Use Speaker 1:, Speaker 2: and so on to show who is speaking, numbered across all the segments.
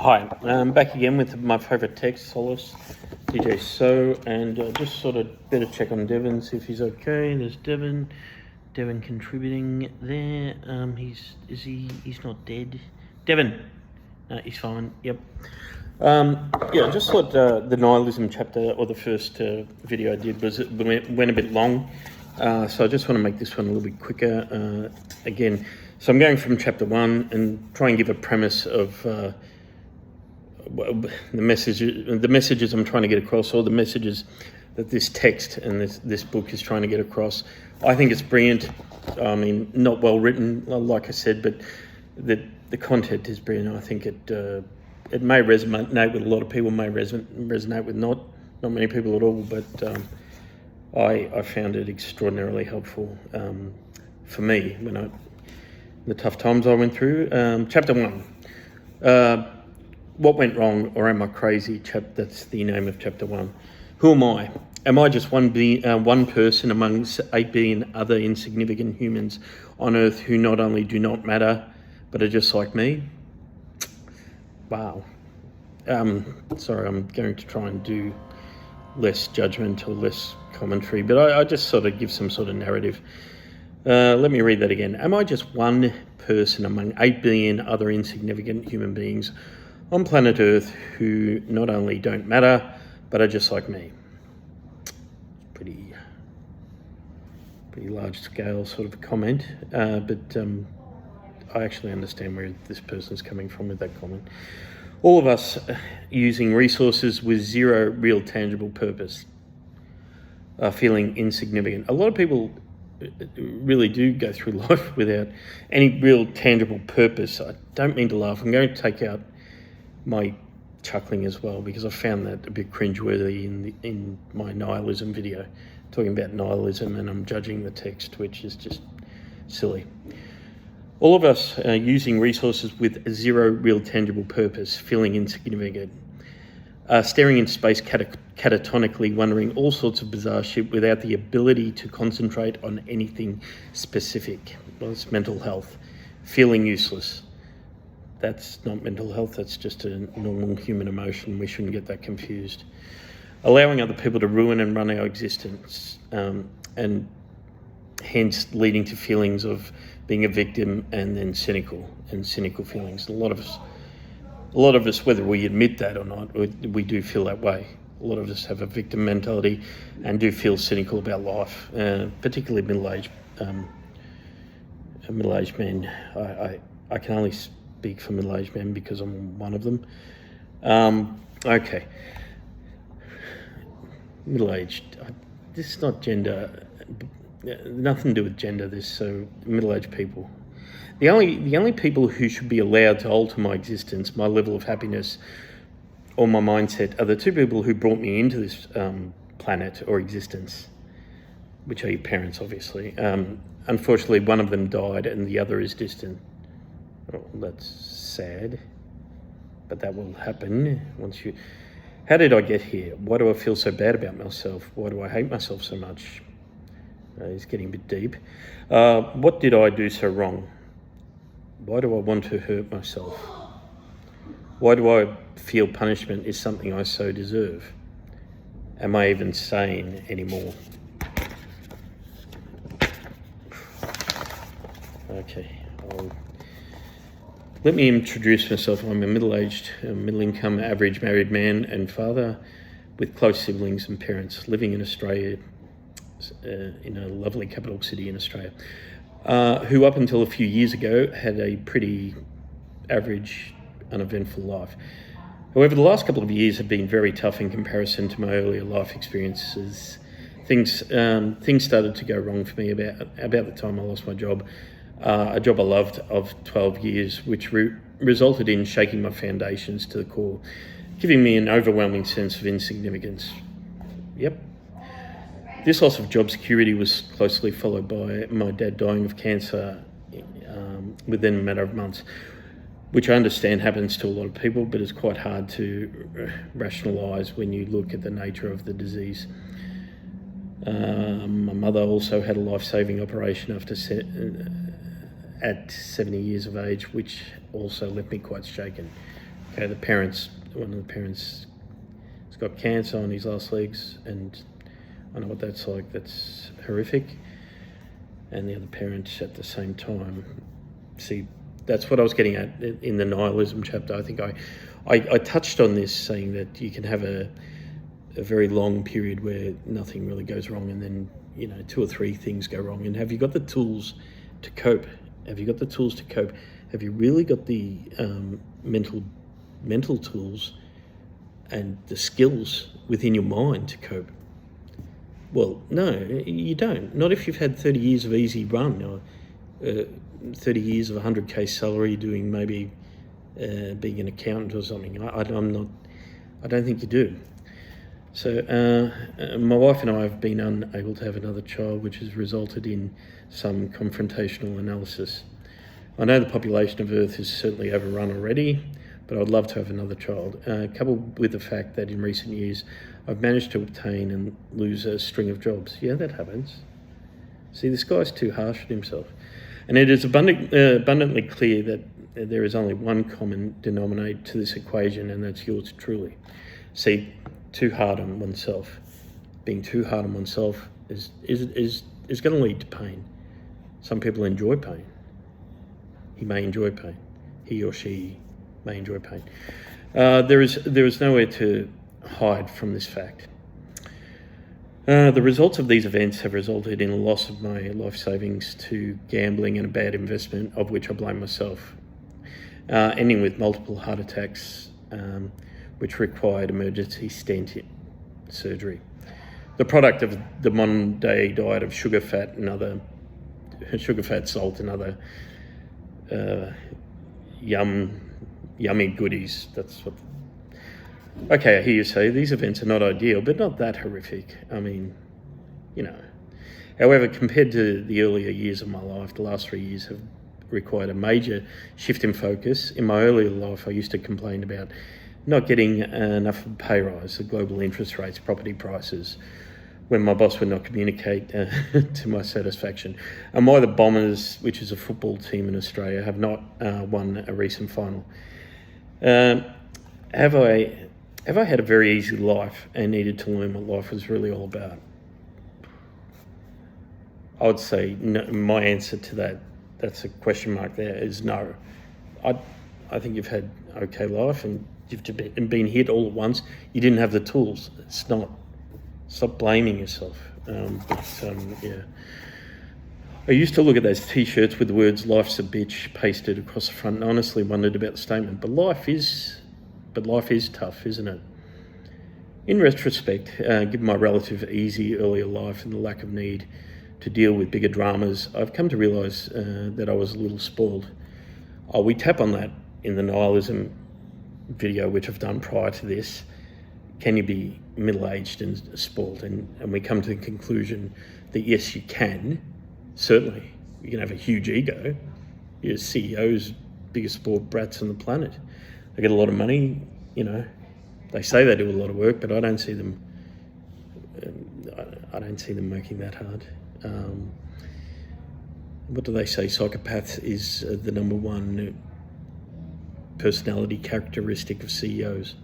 Speaker 1: Hi, I'm back again with my favourite text, Solace, DJ So, and just sort of better check on Devon, see if he's okay. There's Devon contributing there. He's not dead. Devon, no, he's fine. Yep. Yeah, just thought the nihilism chapter, or the first video I did, went a bit long, so I just want to make this one a little bit quicker. Again, so I'm going from chapter 1 and try and give a premise of the messages I'm trying to get across, or the messages that this text and this book is trying to get across. I think it's brilliant. I mean, not well written, like I said, but the content is brilliant. I think it may resonate with a lot of people, may resonate with not many people at all, but I found it extraordinarily helpful for me when the tough times I went through. Chapter 1. What went wrong, or am I crazy? That's the name of chapter 1. Who am I? Am I just one person among 8 billion other insignificant humans on Earth who not only do not matter, but are just like me? Wow. Sorry, I'm going to try and do less judgment or less commentary, but I just sort of give some sort of narrative. Let me read that again. Am I just one person among 8 billion other insignificant human beings on planet Earth who not only don't matter, but are just like me? Pretty large scale sort of comment, but I actually understand where this person's coming from with that comment. All of us using resources with zero real tangible purpose are feeling insignificant. A lot of people really do go through life without any real tangible purpose. I don't mean to laugh. I'm going to take out my chuckling as well, because I found that a bit cringeworthy in my nihilism video, talking about nihilism, and I'm judging the text, which is just silly. All of us are using resources with zero real tangible purpose, feeling insignificant, staring into space catatonically, wondering all sorts of bizarre shit without the ability to concentrate on anything specific. Well, it's mental health. Feeling useless. That's not mental health, that's just a normal human emotion. We shouldn't get that confused. Allowing other people to ruin and run our existence, and hence leading to feelings of being a victim, and then cynical feelings. A lot of us, whether we admit that or not, we do feel that way. A lot of us have a victim mentality and do feel cynical about life, particularly middle-aged men. I can only speak for middle-aged men because I'm one of them. Okay. Middle-aged. This is not gender. Nothing to do with gender, this. So middle-aged people. The only people who should be allowed to alter my existence, my level of happiness, or my mindset are the two people who brought me into this planet or existence, which are your parents, obviously. Unfortunately, one of them died and the other is distant. Oh, that's sad, but that will happen once you... How did I get here? Why do I feel so bad about myself? Why do I hate myself so much? It's getting a bit deep. What did I do so wrong? Why do I want to hurt myself? Why do I feel punishment is something I so deserve? Am I even sane anymore? Okay. Let me introduce myself. I'm a middle-aged, middle-income, average married man and father with close siblings and parents living in Australia, in a lovely capital city in Australia, who up until a few years ago had a pretty average, uneventful life. However, the last couple of years have been very tough in comparison to my earlier life experiences. Things started to go wrong for me about the time I lost my job. A job I loved of 12 years, which resulted in shaking my foundations to the core, giving me an overwhelming sense of insignificance. Yep. This loss of job security was closely followed by my dad dying of cancer within a matter of months, which I understand happens to a lot of people, but it's quite hard to rationalise when you look at the nature of the disease. My mother also had a life-saving operation at 70 years of age, which also left me quite shaken. Okay, one of the parents has got cancer on his last legs, and I know what that's like. That's horrific. And the other parent at the same time. See, that's what I was getting at in the nihilism chapter. I think I touched on this, saying that you can have a very long period where nothing really goes wrong, and then 2 or 3 things go wrong. And have you got the tools to cope? Have you got the tools to cope? Have you really got the mental tools and the skills within your mind to cope? Well, no, you don't. Not if you've had 30 years of easy run, or 30 years of 100k salary doing maybe being an accountant or something. I don't think you do. So my wife and I have been unable to have another child, which has resulted in some confrontational analysis. I know the population of Earth is certainly overrun already, but I'd love to have another child, coupled with the fact that in recent years I've managed to obtain and lose a string of jobs. Yeah, that happens. See, this guy's too harsh on himself. And it is abundantly clear that there is only one common denominator to this equation, and that's yours truly. See, too hard on oneself. Being too hard on oneself is going to lead to pain. Some people enjoy pain. He may enjoy pain. He or she may enjoy pain. There is nowhere to hide from this fact. The results of these events have resulted in a loss of my life savings to gambling and a bad investment, of which I blame myself, ending with multiple heart attacks, which required emergency stent surgery. The product of the modern day diet of sugar, fat, salt, and other yummy goodies. That's what. Okay, I hear you say these events are not ideal, but not that horrific. I mean, However, compared to the earlier years of my life, the last 3 years have required a major shift in focus. In my earlier life, I used to complain about not getting enough of a pay rise, the global interest rates, property prices, when my boss would not communicate to my satisfaction, and why the Bombers, which is a football team in Australia, have not won a recent final. Have I had a very easy life and needed to learn what life was really all about? I would say no. My answer to that's a question mark there, is no. I think you've had okay life, and you've been hit all at once. You didn't have the tools. Stop blaming yourself. Yeah. I used to look at those T-shirts with the words "Life's a bitch" pasted across the front, and honestly wondered about the statement. But life is tough, isn't it? In retrospect, given my relative easy earlier life and the lack of need to deal with bigger dramas, I've come to realise that I was a little spoiled. We tap on that in the nihilism video, which I've done prior to this. Can you be middle-aged and spoiled? And we come to the conclusion that yes, you can. Certainly, you can have a huge ego. You're CEOs, biggest spoiled brats on the planet. They get a lot of money, They say they do a lot of work, but I don't see them. I don't see them working that hard. What do they say? Psychopath is the number one personality characteristic of CEOs.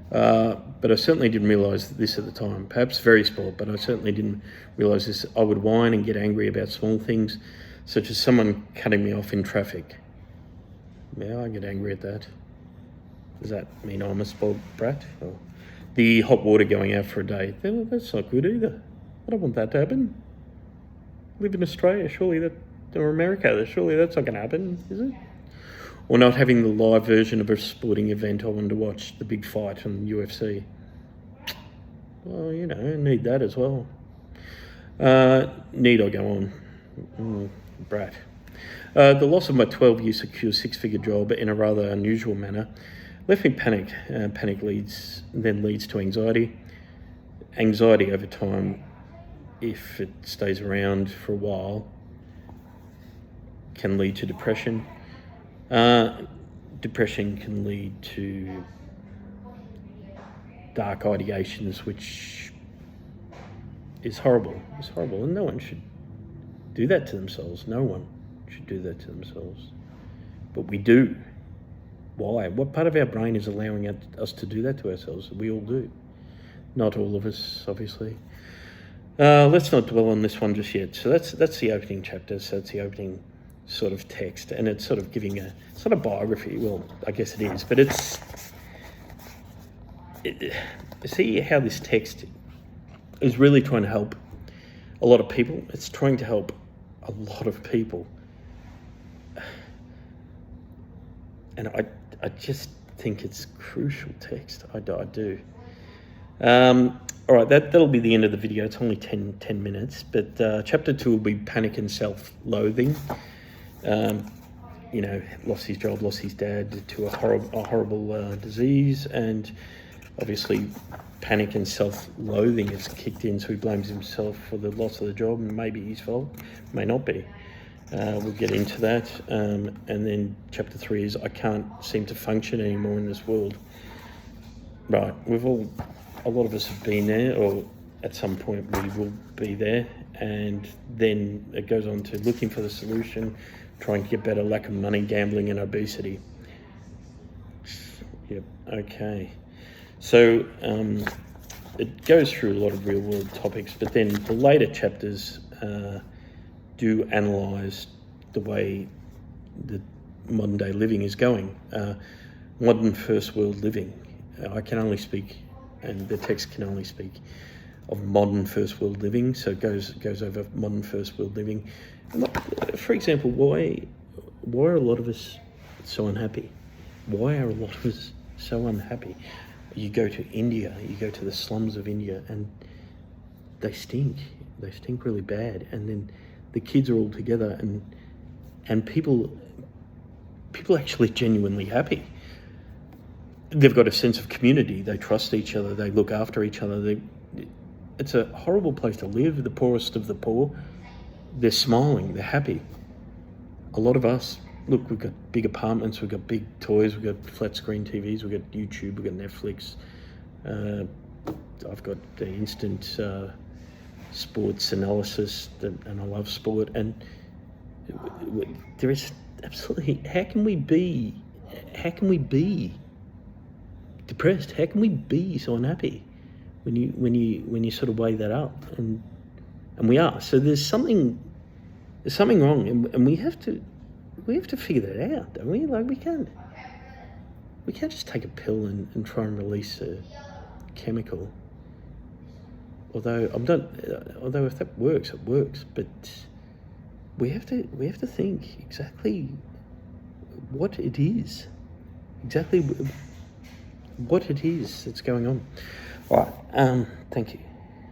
Speaker 1: But I certainly didn't realise this at the time. Perhaps very spoiled, but I certainly didn't realise this. I would whine and get angry about small things, such as someone cutting me off in traffic. Yeah, I get angry at that. Does that mean I'm a spoiled brat? Or the hot water going out for a day. That's not good either. I don't want that to happen. I live in Australia, or America, surely that's not going to happen, is it? Or not having the live version of a sporting event I wanted to watch, the big fight on UFC. Well, I need that as well. Need I go on? Brat. The loss of my 12-year secure 6-figure job in a rather unusual manner left me panicked. Panic leads to anxiety. Anxiety over time, if it stays around for a while, can lead to depression. Depression can lead to dark ideations, which is horrible. It's horrible, and no one should do that to themselves. No one should do that to themselves. But we do. Why? What part of our brain is allowing us to do that to ourselves? We all do. Not all of us, obviously. Let's not dwell on this one just yet. So that's the opening chapter. So it's the opening sort of text, and it's sort of giving it's not a biography. Well, I guess it is, but see how this text is really trying to help a lot of people. It's trying to help a lot of people, and I just think it's crucial text. I do. All right, that'll be the end of the video. It's only 10 minutes, but chapter 2 will be panic and self-loathing. Lost his job, lost his dad to a horrible disease, and obviously panic and self-loathing has kicked in, so he blames himself for the loss of the job, and maybe his fault, may not be. We'll get into that. And then chapter 3 is I can't seem to function anymore in this world. Right, a lot of us have been there, or at some point we will be there, and then it goes on to looking for the solution, trying to get better, lack of money, gambling and obesity. Yep, okay. So it goes through a lot of real world topics, but then the later chapters do analyse the way that modern day living is going. Modern first world living. I can only speak, and the text can only speak of modern first world living, so it goes over modern first world living. For example, why are a lot of us so unhappy? Why are a lot of us so unhappy? You go to India, you go to the slums of India, and they stink really bad, and then the kids are all together, and people actually genuinely happy. They've got a sense of community. They trust each other. They look after each other. It's a horrible place to live. The poorest of the poor. They're smiling. They're happy. A lot of us, look, we've got big apartments. We've got big toys. We've got flat screen TVs. We've got YouTube. We've got Netflix. I've got the instant sports analysis, and I love sport. And there is absolutely. How can we be depressed? How can we be so unhappy when you sort of weigh that up? And we are. So there's something wrong, and we have to figure that out, don't we? Like we can't just take a pill and try and release a chemical. Although if that works, it works. But we have to think exactly what it is. Exactly what it is that's going on. All right, thank you.